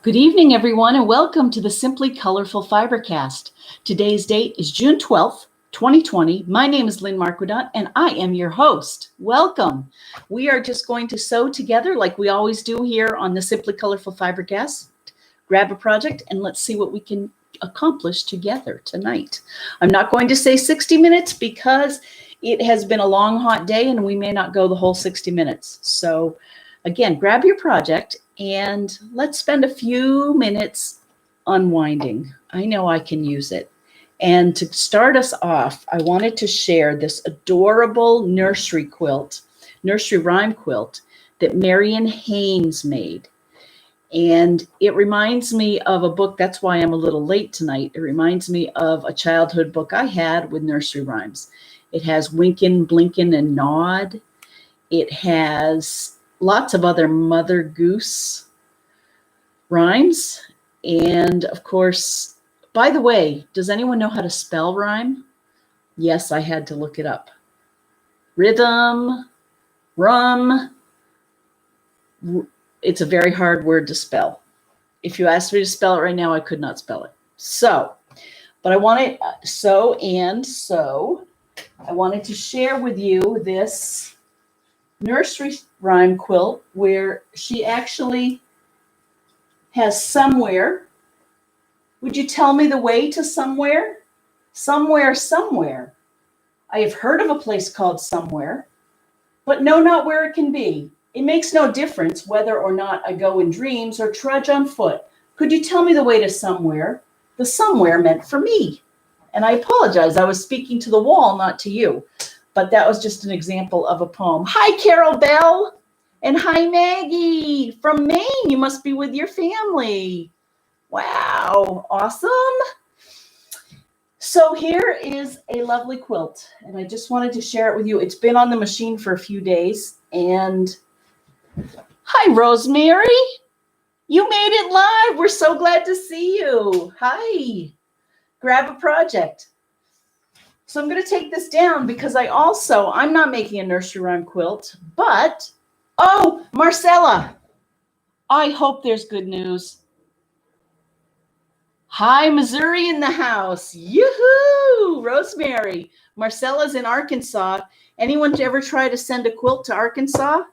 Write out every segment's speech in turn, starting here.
Good evening, everyone, and welcome to the Simply Colorful Fibercast. Today's date is June 12th, 2020. My name is Lynn Marquidot, and I am your host. Welcome. We are just going to sew together like we always do here on the Simply Colorful Fibercast. Grab a project, and let's see what we can accomplish together tonight. I'm not going to say 60 minutes because it has been a long, hot day, and we may not go the whole 60 minutes. So, again, grab your project and let's spend a few minutes unwinding. I know I can use it. And to start us off, I wanted to share this adorable nursery rhyme quilt that Marion Haynes made. And it reminds me of a book, that's why I'm a little late tonight. It reminds me of a childhood book I had with nursery rhymes. It has Winkin', Blinkin', and Nod. It has lots of other Mother Goose rhymes. And of course, by the way, does anyone know how to spell rhyme? Yes, I had to look it up. Rhythm, rum. It's a very hard word to spell. If you asked me to spell it right now, I could not spell it. So, but I wanted, I wanted to share with you this nursery rhyme quilt where she actually has somewhere. Would you tell me the way to somewhere? Somewhere. I have heard of a place called somewhere, but know not where it can be. It makes no difference whether or not I go in dreams or trudge on foot. Could you tell me the way to somewhere? The somewhere meant for me. And I apologize, I was speaking to the wall, not to you. But that was just an example of a poem. Hi, Carol Bell. And hi, Maggie from Maine. You must be with your family. Wow, awesome. So here is a lovely quilt. And I just wanted to share it with you. It's been on the machine for a few days. And hi, Rosemary. You made it live. We're so glad to see you. Hi. Grab a project. So I'm going to take this down because I'm not making a nursery rhyme quilt, but, oh, Marcella, I hope there's good news. Hi, Missouri in the house. Yoo-hoo, Rosemary. Marcella's in Arkansas. Anyone ever try to send a quilt to Arkansas?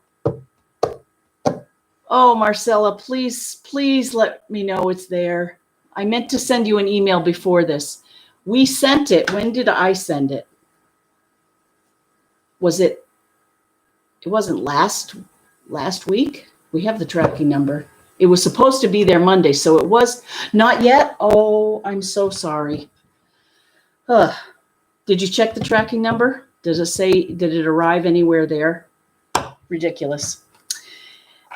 Oh, Marcella, please let me know it's there. I meant to send you an email before this. We sent it. When did I send it? It wasn't last week? We have the tracking number. It was supposed to be there Monday, so it was not yet. Oh, I'm so sorry. Did you check the tracking number? Does it say, did it arrive anywhere there? Ridiculous.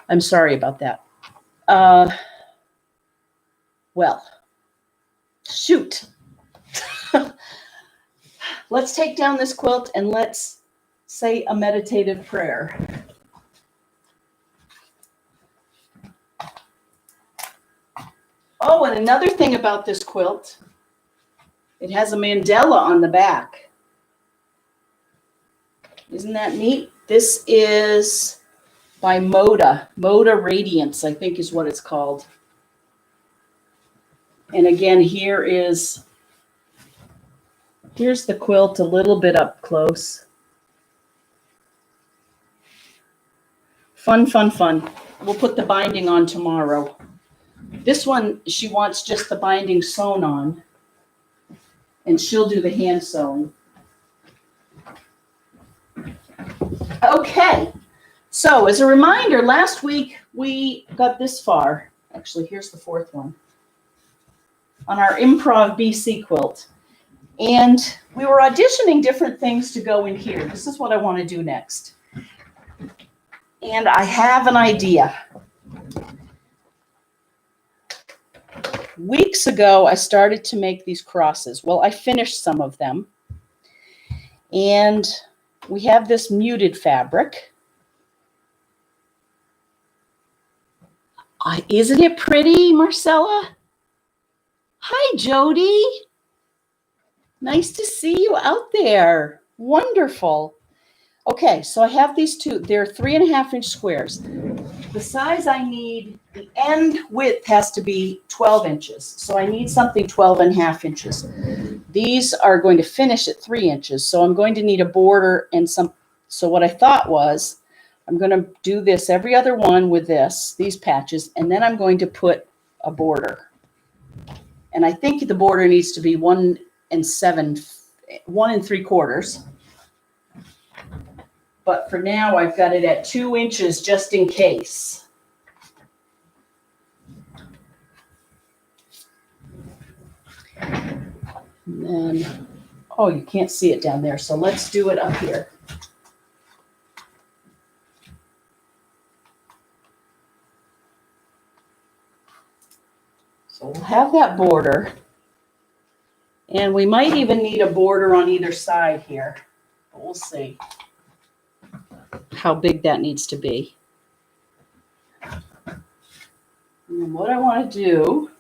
I'm sorry about that. Well, shoot. Let's take down this quilt and let's say a meditative prayer. Oh, and another thing about this quilt, it has a mandala on the back. Isn't that neat? This is by Moda Radiance, I think is what it's called. And again, here's the quilt a little bit up close. Fun. We'll put the binding on tomorrow. This one, she wants just the binding sewn on, and she'll do the hand sewing. Okay, so as a reminder, last week we got this far. Actually, here's the fourth one on our Improv BC quilt. And we were auditioning different things to go in here. This is what I want to do next. And I have an idea. Weeks ago, I started to make these crosses. Well, I finished some of them. And we have this muted fabric. Isn't it pretty, Marcella? Hi, Jody. Nice to see you out there. Wonderful. Okay, so I have these two. They're 3.5-inch squares. the size I need, the end width has to be 12 inches. So I need something 12.5 inches. These are going to finish at 3 inches. So I'm going to need a border and some. So what I thought was I'm going to do this every other one with these patches, and then I'm going to put a border. And I think the border needs to be 1 3/4. But for now, I've got it at 2 inches just in case. And then, oh, you can't see it down there, so let's do it up here. So we'll have that border. And we might even need a border on either side here. But we'll see how big that needs to be. And what I want to do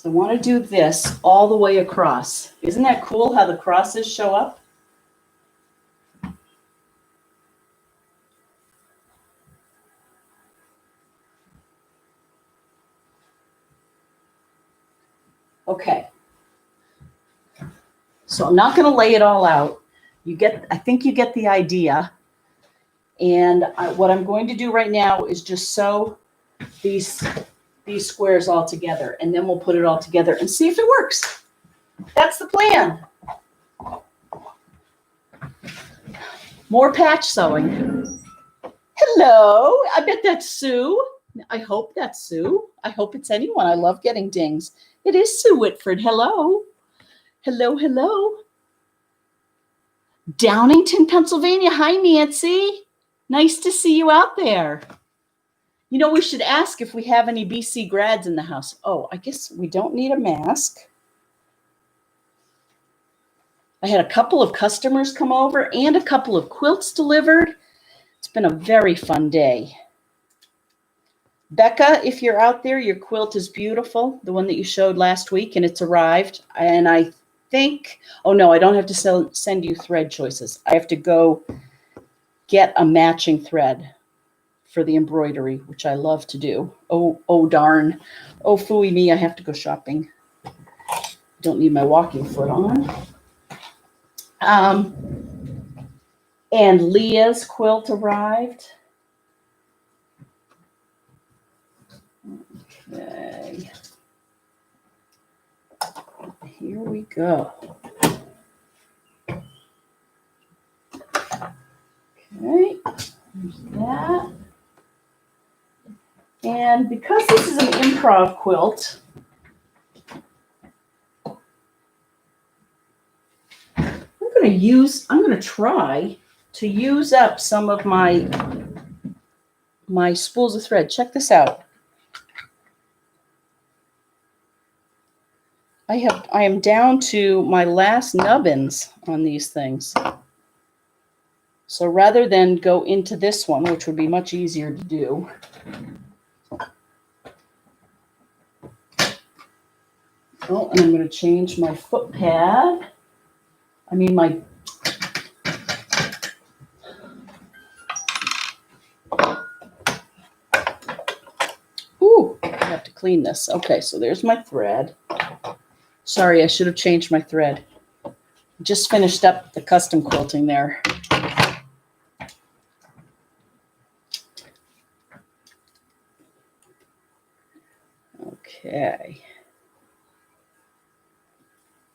I want to do this all the way across. Isn't that cool how the crosses show up? Okay. So I'm not going to lay it all out. I think you get the idea. And what I'm going to do right now is just sew these squares all together, and then we'll put it all together and see if it works. That's the plan. More patch sewing. Hello, I bet that's Sue. I hope that's Sue. I hope it's anyone. I love getting dings. It is Sue Whitford. Hello. Hello, hello. Downington, Pennsylvania. Hi, Nancy. Nice to see you out there. You know, we should ask if we have any BC grads in the house. Oh, I guess we don't need a mask. I had a couple of customers come over and a couple of quilts delivered. It's been a very fun day. Becca, if you're out there, your quilt is beautiful, the one that you showed last week, and it's arrived. And I think, oh no, I don't have to send you thread choices. I have to go get a matching thread for the embroidery, which I love to do. Oh darn. Oh, phooey me, I have to go shopping. Don't need my walking foot on. And Leah's quilt arrived. Okay. Here we go. Okay, there's that. And because this is an improv quilt, I'm going to try to use up some of my spools of thread. Check this out. I am down to my last nubbins on these things. So rather than go into this one, which would be much easier to do, oh, and I'm going to change my foot pad. I mean my I have to clean this. Okay, so there's my thread. Sorry, I should have changed my thread. Just finished up the custom quilting there. Okay.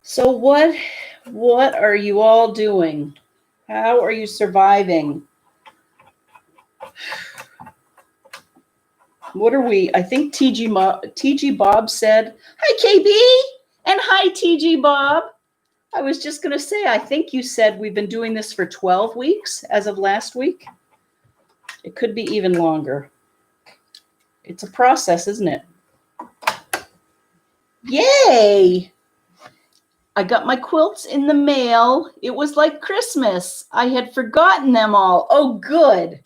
So what are you all doing? How are you surviving? What are we? I think TG Bob said, hi, KB, and hi, TG Bob. I was just going to say, I think you said we've been doing this for 12 weeks as of last week. It could be even longer. It's a process, isn't it? Yay! I got my quilts in the mail. It was like Christmas. I had forgotten them all. Oh, good.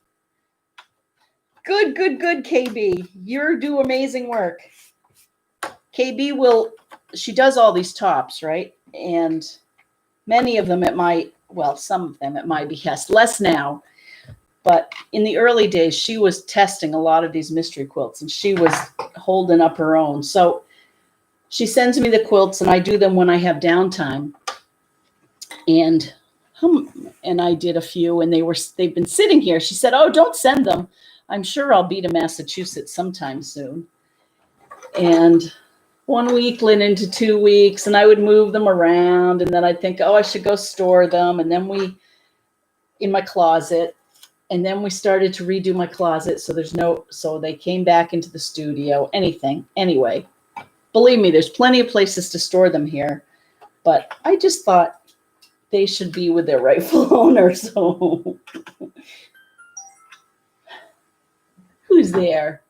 Good, KB. You do amazing work. KB she does all these tops, right? And many of them some of them at my behest, less now. But in the early days, she was testing a lot of these mystery quilts, and she was holding up her own. So she sends me the quilts, and I do them when I have downtime. And I did a few, and they've been sitting here. She said, "Oh, don't send them. I'm sure I'll be to Massachusetts sometime soon." And 1 week led into 2 weeks, and I would move them around, and then I'd think, "Oh, I should go store them." And then in my closet. And then we started to redo my closet. So they came back into the studio, Anyway, believe me, there's plenty of places to store them here. But I just thought they should be with their rightful owner. So who's there?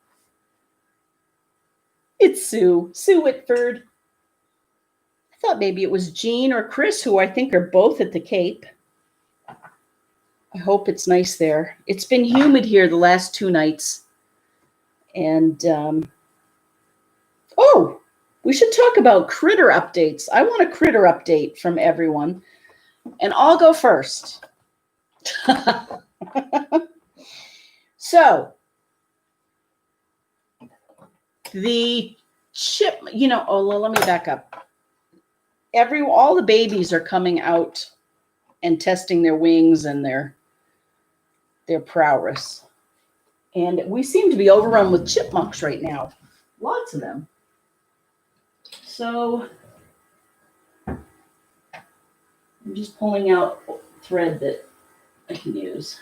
It's Sue Whitford. I thought maybe it was Jean or Chris, who I think are both at the Cape. I hope it's nice there. It's been humid here the last 2 nights. And, we should talk about critter updates. I want a critter update from everyone. And I'll go first. So, the let me back up. All the babies are coming out and testing their wings and their prowess. And we seem to be overrun with chipmunks right now. Lots of them. So I'm just pulling out thread that I can use.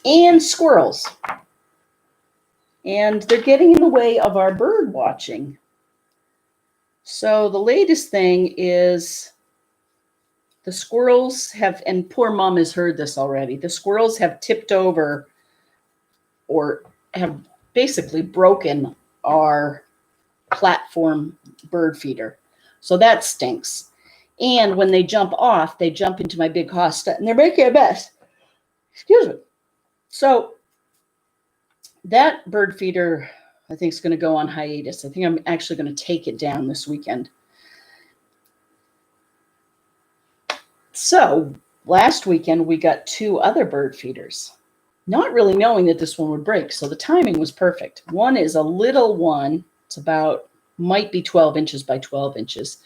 And squirrels. And they're getting in the way of our bird watching. So the latest thing is the squirrels have, and poor Mom has heard this already, the squirrels have tipped over or have basically broken our platform bird feeder. So that stinks. And when they jump off, they jump into my big hosta and they're making a mess. Excuse me. So that bird feeder, I think, is going to go on hiatus. I think I'm actually going to take it down this weekend. So last weekend, we got 2 other bird feeders, not really knowing that this one would break. So the timing was perfect. One is a little one. It's might be 12 inches by 12 inches.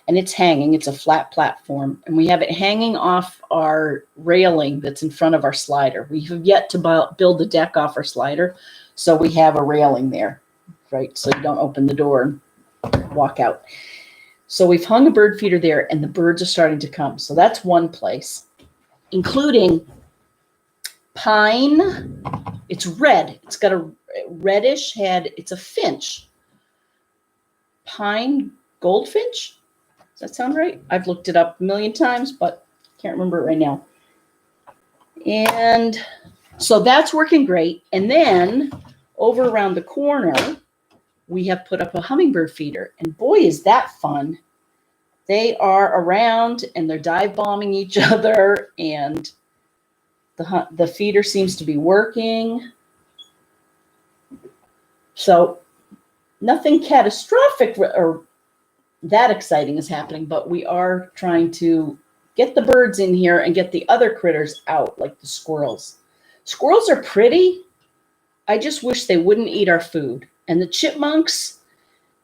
And it's hanging. It's a flat platform. And we have it hanging off our railing that's in front of our slider. We have yet to build the deck off our slider. So we have a railing there, right? So you don't open the door and walk out. So we've hung a bird feeder there, and the birds are starting to come. So that's one place, including pine. It's red. It's got a reddish head. It's a finch. Pine goldfinch. Does that sound right? I've looked it up a million times, but can't remember it right now. And so that's working great. And then over around the corner, we have put up a hummingbird feeder. And boy, is that fun. They are around and they're dive bombing each other. And the feeder seems to be working. So nothing catastrophic or that exciting is happening, but we are trying to get the birds in here and get the other critters out, like the squirrels. Squirrels are pretty. I just wish they wouldn't eat our food. And the chipmunks,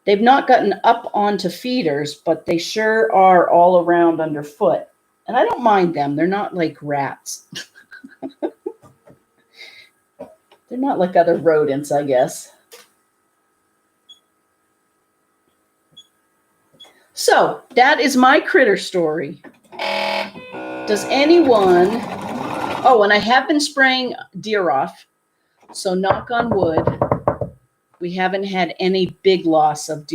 they've not gotten up onto feeders, but they sure are all around underfoot. And I don't mind them. They're not like rats. They're not like other rodents, I guess. So that is my critter story. Does anyone... Oh, and I have been spraying deer off. So knock on wood, we haven't had any big loss of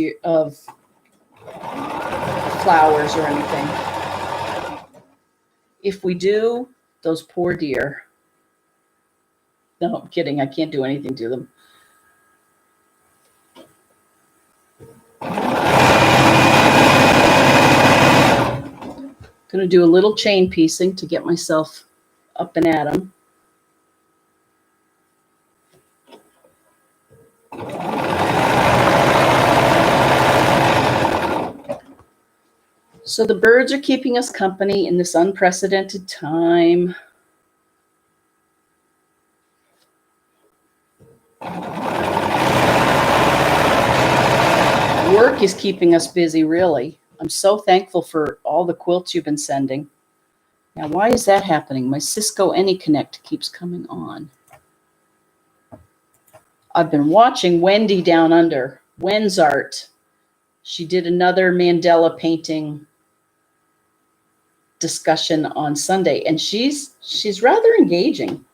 flowers or anything. If we do, those poor deer. No, I'm kidding. I can't do anything to them. Going to do a little chain piecing to get myself up and at them. So the birds are keeping us company in this unprecedented time. Work is keeping us busy, really. I'm so thankful for all the quilts you've been sending. Now, why is that happening? My Cisco AnyConnect keeps coming on. I've been watching Wendy down under, Wen's art. She did another Mandela painting discussion on Sunday, and she's rather engaging.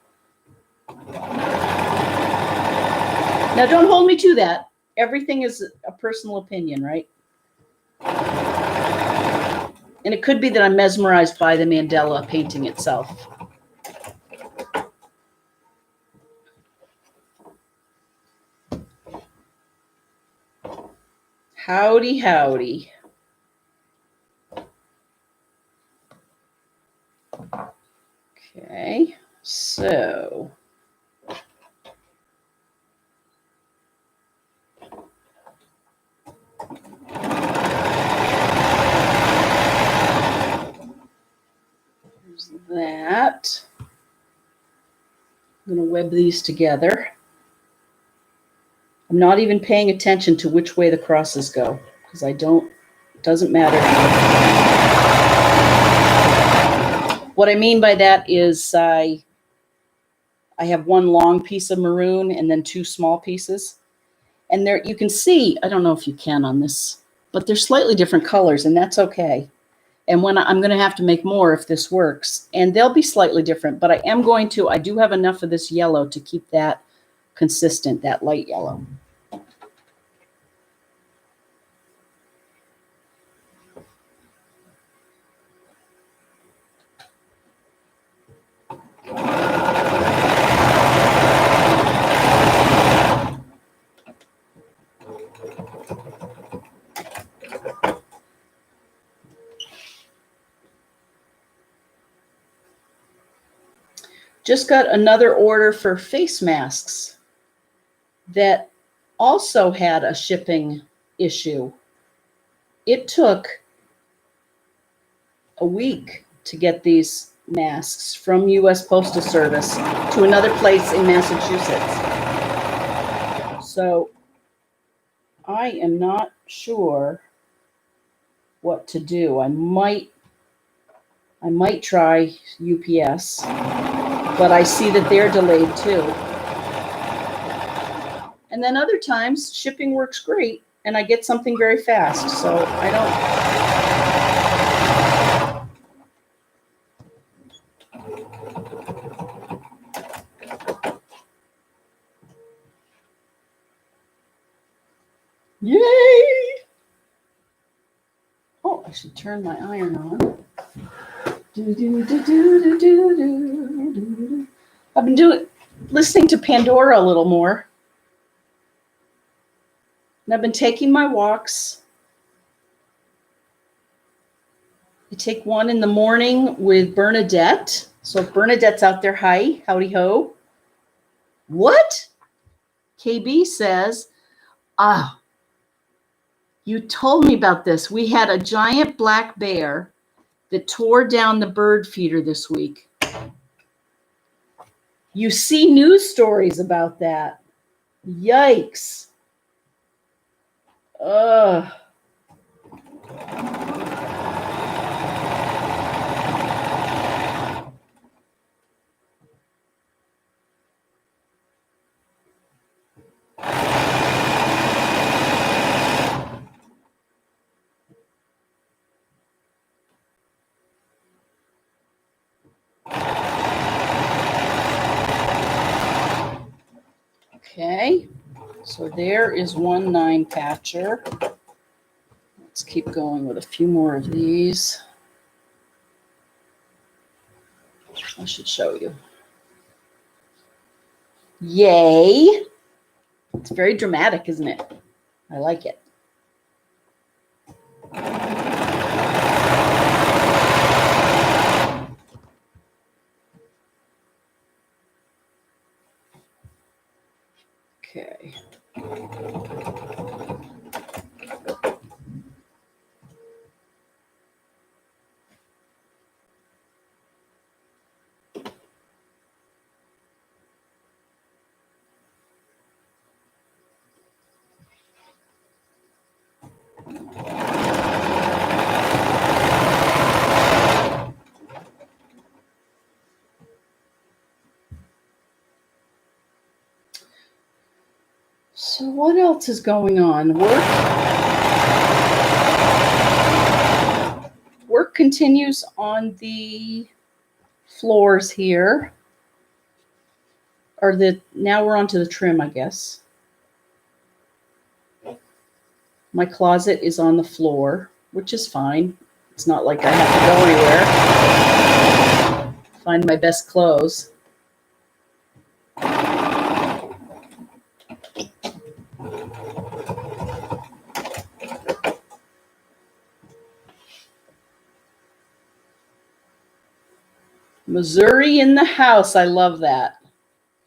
Now, don't hold me to that. Everything is a personal opinion, right? And it could be that I'm mesmerized by the Mandela painting itself. Howdy, howdy. Okay, so there's that. I'm going to web these together. I'm not even paying attention to which way the crosses go because it doesn't matter. What I mean by that is I have one long piece of maroon and then two small pieces. And there you can see, I don't know if you can on this, but they're slightly different colors, and that's okay. And when I'm going to have to make more if this works, and they'll be slightly different, but I do have enough of this yellow to keep that consistent, that light yellow. Just got another order for face masks that also had a shipping issue. It took a week to get these masks from U.S. Postal Service to another place in Massachusetts. So I am not sure what to do. I might try UPS, but I see that they're delayed too. And then other times shipping works great and I get something very fast. So I don't. Yay! Oh, I should turn my iron on. I've been listening to Pandora a little more. And I've been taking my walks. I take one in the morning with Bernadette. So if Bernadette's out there, hi, howdy ho. What? KB says, you told me about this. We had a giant black bear that tore down the bird feeder this week. You see news stories about that. Yikes. Ugh. Okay, so there is one 9-patcher. Let's keep going with a few more of these. I should show you. Yay! It's very dramatic, isn't it? I like it. Okay. So what else is going on? Work continues on the floors here. Now we're on to the trim, I guess. My closet is on the floor, which is fine. It's not like I have to go anywhere. Find my best clothes. Missouri in the house. I love that.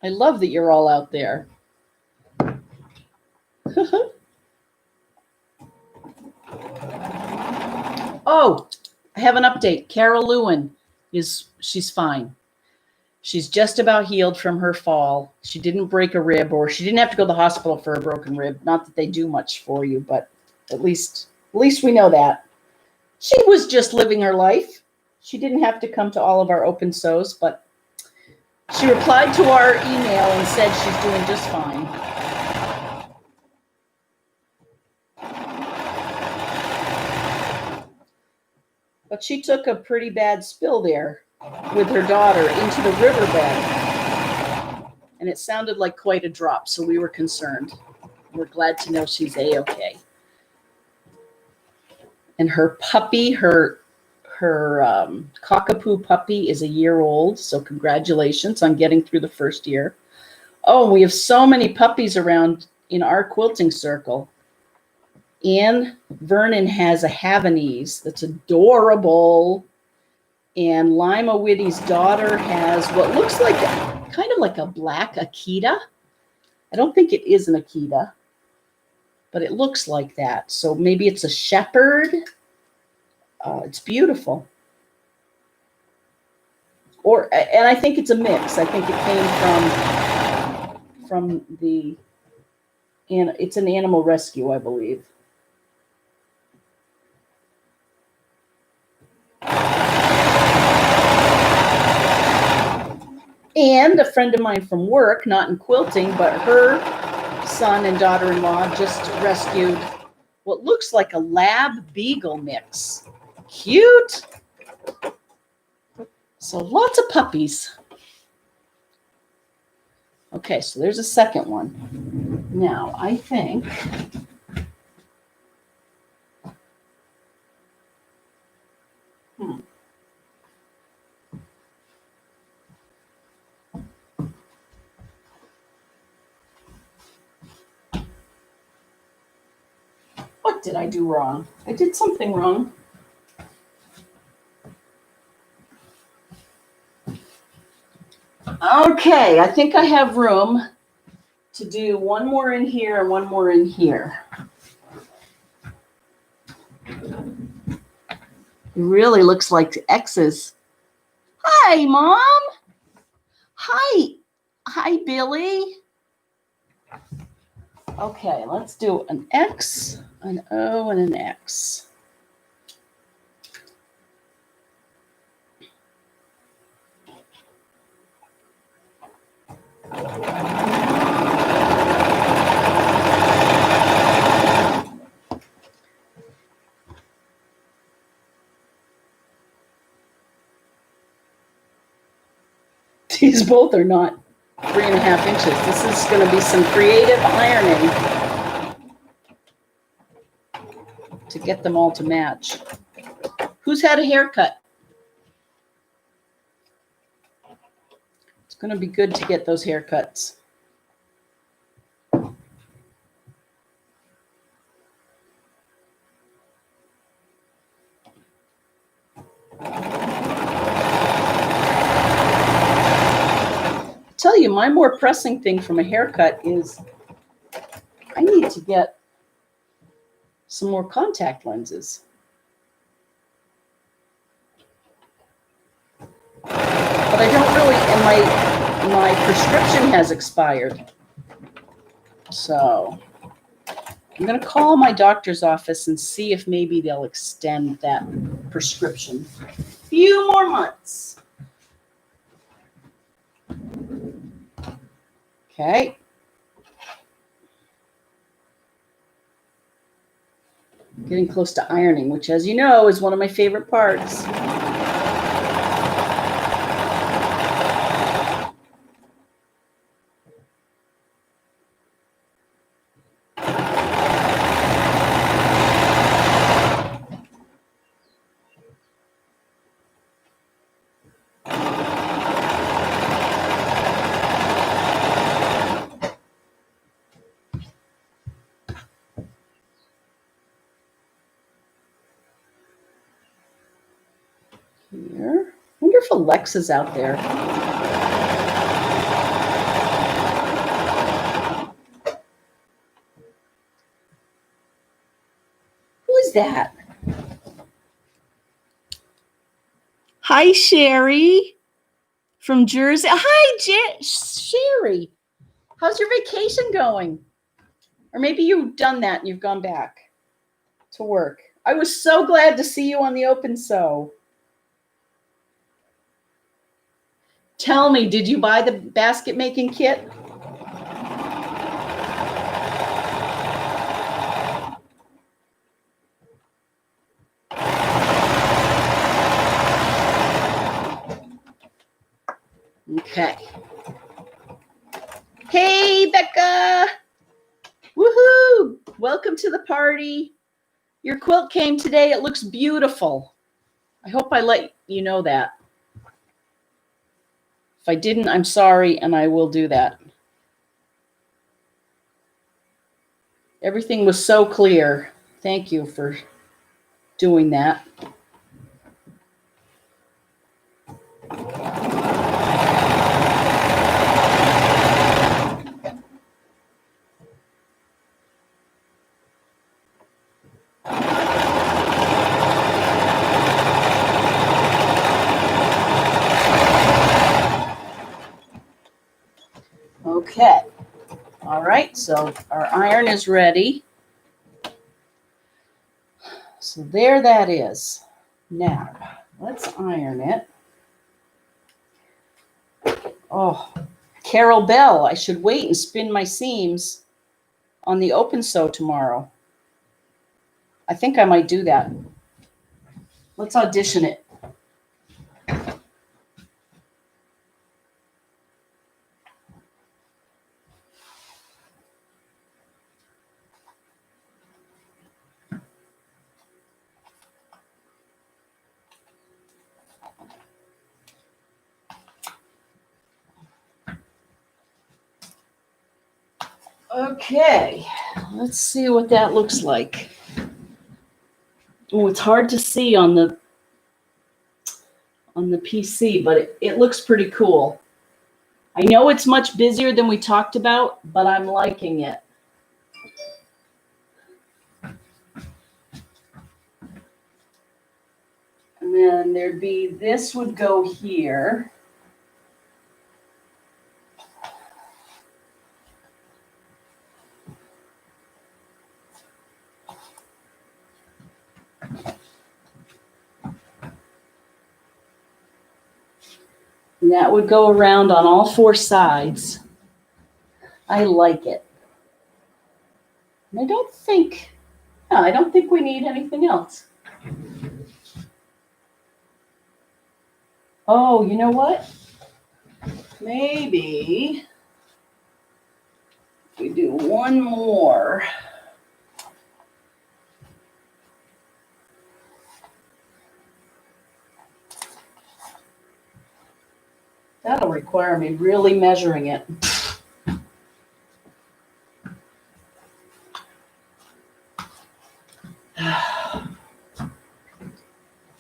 I love that you're all out there. Oh, I have an update. Carol Lewin she's fine. She's just about healed from her fall. She didn't break a rib, or she didn't have to go to the hospital for a broken rib. Not that they do much for you, but at least we know that. She was just living her life. She didn't have to come to all of our open sews, but she replied to our email and said she's doing just fine. But she took a pretty bad spill there with her daughter into the riverbed. And it sounded like quite a drop, so we were concerned. We're glad to know she's A-okay. And her puppy, her cockapoo puppy is a year old, so congratulations on getting through the first year. Oh, we have so many puppies around in our quilting circle. Anne Vernon has a Havanese that's adorable. And Lima Whitty's daughter has what looks like kind of like a black Akita. I don't think it is an Akita, but it looks like that. So maybe it's a shepherd. It's beautiful. And I think it's a mix. I think it came from and it's an animal rescue, I believe. And a friend of mine from work, not in quilting, but her son and daughter-in-law just rescued what looks like a lab beagle mix. Cute. So lots of puppies. Okay, so there's a second one. Now, I think what did I do wrong? I did something wrong. Okay, I think I have room to do one more in here and one more in here. It really looks like X's. Hi, Mom. Hi. Hi, Billy. Okay, let's do an X, an O, and an X. These both are not 3.5 inches. This is going to be some creative ironing to get them all to match. Who's had a haircut? It's going to be good to get those haircuts. Tell you, my more pressing thing from a haircut is I need to get some more contact lenses. But I don't really, and my prescription has expired. So I'm going to call my doctor's office and see if maybe they'll extend that prescription a few more months. Okay. getting close to ironing, which, as you know, is one of my favorite parts. Here. I wonder if Alexa's out there. Who is that? Hi, Sherry from Jersey. Hi, Sherry. How's your vacation going? Or maybe you've done that and you've gone back to work. I was so glad to see you on the Open Sew. Tell me, did you buy the basket making kit? Okay. Hey, Becca. Woohoo! Welcome to the party. Your quilt came today. It looks beautiful. I hope I let you know that. If I didn't, I'm sorry, and I will do that. Everything was so clear. Thank you for doing that. Okay. All right, so our iron is ready. So there that is. Now, let's iron it. Oh, Carol Bell, I should wait and spin my seams on the Open Sew tomorrow. I think I might do that. Let's audition it. Okay, let's see what that looks like. Oh, it's hard to see on the PC, but it looks pretty cool. I know it's much busier than we talked about, but I'm liking it. And then there'd be, this would go here. And that would go around on all four sides. I like it. And I don't think we need anything else. Oh, you know what? Maybe we do one more. That'll require me really measuring it. All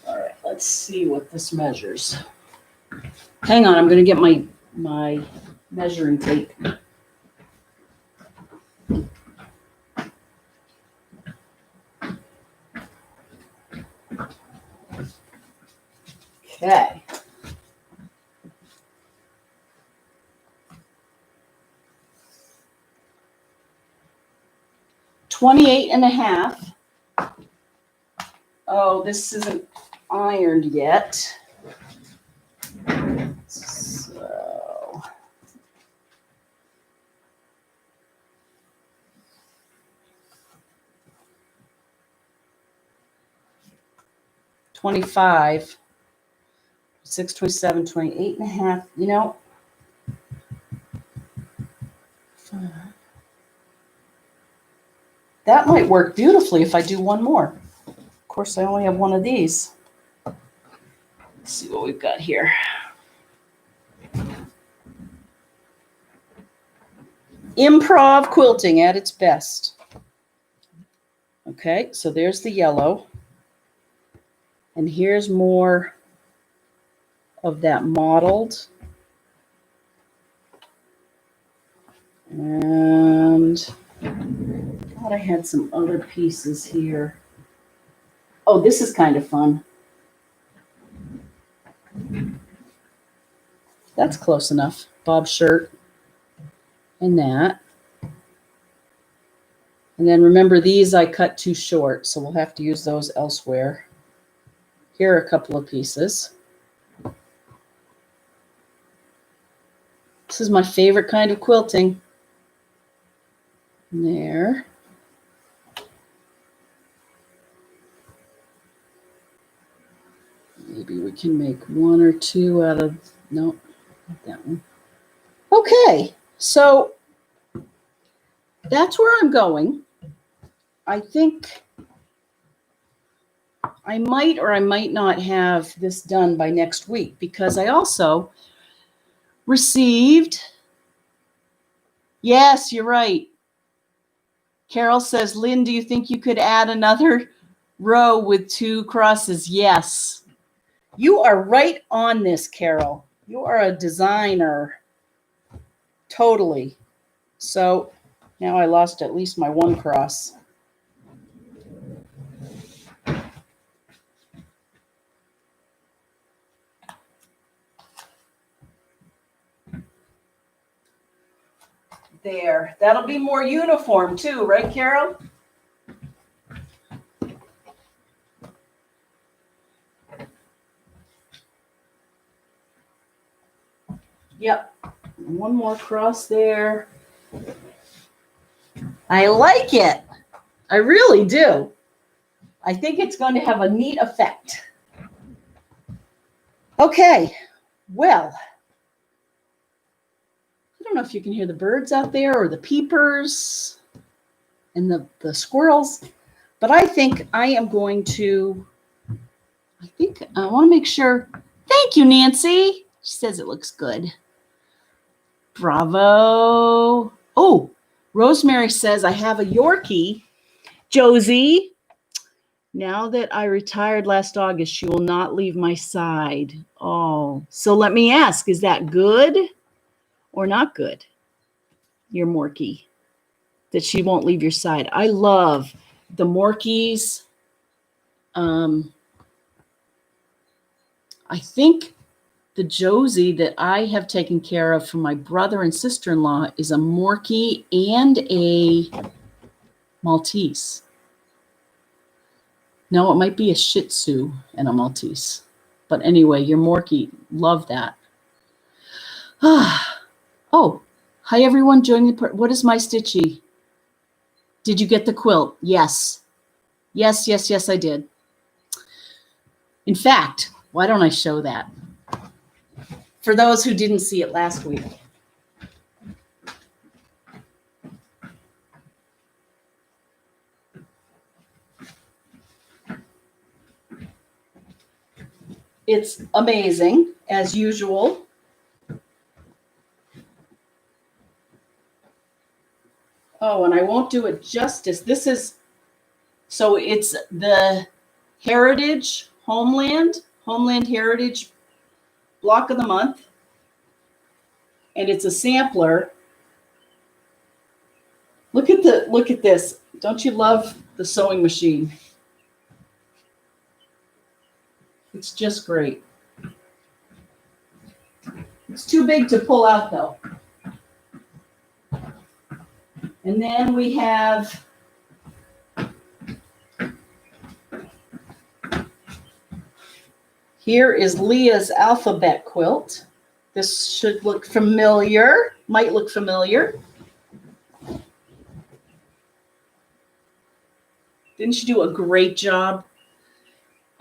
right, let's see what this measures. Hang on, I'm going to get my measuring tape. Okay. $28.5. Oh, this isn't ironed yet. So 25, 6, 27, 28 and a half, you know. That might work beautifully if I do one more. Of course, I only have one of these. Let's see what we've got here. Improv quilting at its best. Okay, so there's the yellow. And here's more of that mottled. And I thought I had some other pieces here. Oh, this is kind of fun. That's close enough. Bob shirt and that. And then remember, these I cut too short, so we'll have to use those elsewhere. Here are a couple of pieces. This is my favorite kind of quilting. There. Maybe we can make one or two out of, no, not that one. Okay, so that's where I'm going. I think I might or I might not have this done by next week, because I also received, yes, you're right. Carol says, Lynn, do you think you could add another row with 2 crosses? Yes. You are right on this, Carol. You are a designer. Totally. So now I lost at least my 1 cross. There. That'll be more uniform too, right, Carol? Yep. 1 more cross there. I like it. I really do. I think it's going to have a neat effect. Okay. Well, I don't know if you can hear the birds out there or the peepers and the squirrels, but I think I am going to, I want to make sure. Thank you, Nancy. She says it looks good. Bravo. Oh, Rosemary says, I have a Yorkie. Josie, now that I retired last August, she will not leave my side. Oh, so let me ask, is that good or not good? Your Morkie, that she won't leave your side. I love the Morkies. I think the Josie that I have taken care of for my brother and sister-in-law is a Morkie and a Maltese. No, it might be a Shih Tzu and a Maltese. But anyway, your Morkie, love that. Oh, hi everyone joining the, what is my stitchy? Did you get the quilt? Yes. Yes, yes, yes, I did. In fact, why don't I show that? For those who didn't see it last week. It's amazing, as usual. Oh, and I won't do it justice. This is, so it's the Heritage Homeland Heritage Block of the Month. And it's a sampler. Look at this. Don't you love the sewing machine? It's just great. It's too big to pull out though. And then we have here is Leah's alphabet quilt. This should look familiar, might look familiar. Didn't she do a great job?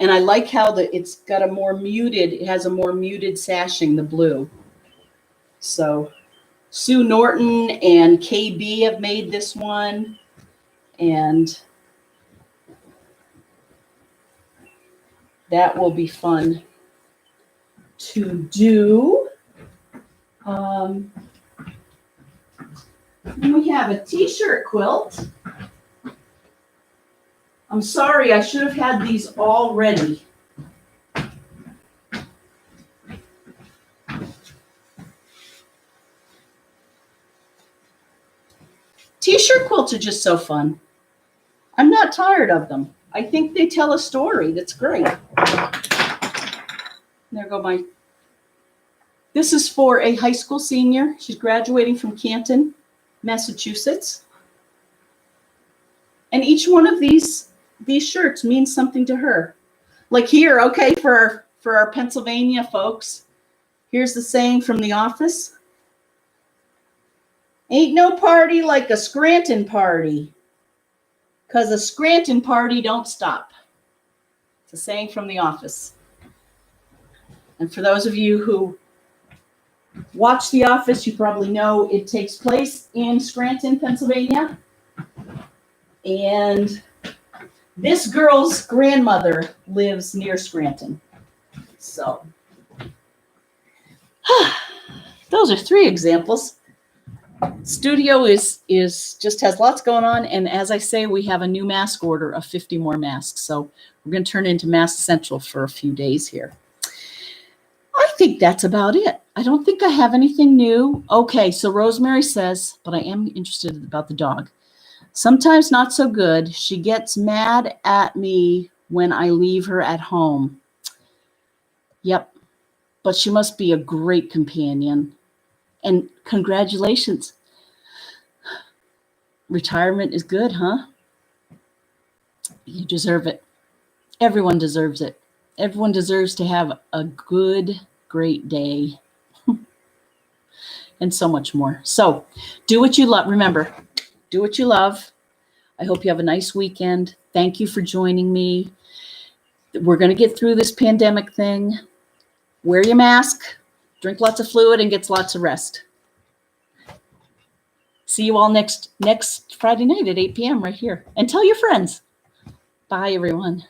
And I like how it's got it has a more muted sashing, the blue. So Sue Norton and KB have made this one. And that will be fun to do. We have a t-shirt quilt. I'm sorry, I should have had these all ready. T-shirt quilts are just so fun. I'm not tired of them. I think they tell a story that's great. There go my... This is for a high school senior. She's graduating from Canton, Massachusetts. And each one of these shirts means something to her. Like here, okay, for our Pennsylvania folks, here's the saying from The Office. Ain't no party like a Scranton party, 'cause a Scranton party don't stop. It's a saying from The Office. And for those of you who watch The Office, you probably know it takes place in Scranton, Pennsylvania. And this girl's grandmother lives near Scranton. So, those are 3 examples. Studio is just has lots going on. And as I say, we have a new mask order of 50 more masks. So we're going to turn into Mask Central for a few days here. I think that's about it. I don't think I have anything new. Okay, so Rosemary says, but I am interested about the dog. Sometimes not so good. She gets mad at me when I leave her at home. Yep, but she must be a great companion. And congratulations. Retirement is good, huh? You deserve it. Everyone deserves it. Everyone deserves to have a good, great day. And so much more. So do what you love. Remember, do what you love. I hope you have a nice weekend. Thank you for joining me. We're going to get through this pandemic thing. Wear your mask, drink lots of fluid, and get lots of rest. See you all next Friday night at 8 p.m. right here. And tell your friends. Bye, everyone.